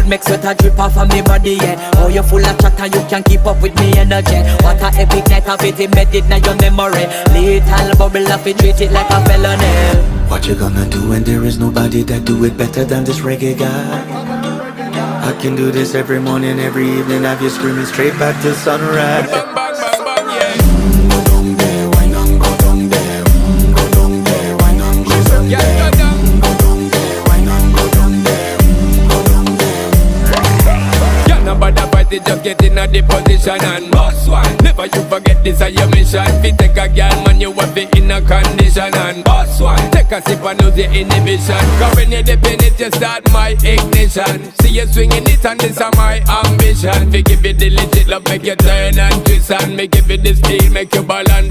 would make sweat a drip off of me body, yeah. Oh, you full of chatter, you can't keep up with me energy. What a epic night of it, embedded in your memory. Little bubble of it, treat it like a felony. What you gonna do when there is nobody that do it better than this reggae guy? I can do this every morning, every evening, have you screaming straight back to sunrise. Bang, bang, bang, bang, yeah. Go down there, why not go down there? Go down there, why not go down there? Go down there, why not go down there? Go down there. Yeah, nobody fight it, just get in a the position and boss one. Never you forget this is your mission. Fi take a girl, man, you have it in a condition and boss one. Take a sip and lose your inhibition. Cause when you dip in it, you start my ignition. See you swinging it and this is my ambition. Fi give it the legit love, make you turn and twist and me give it the speed, make you balance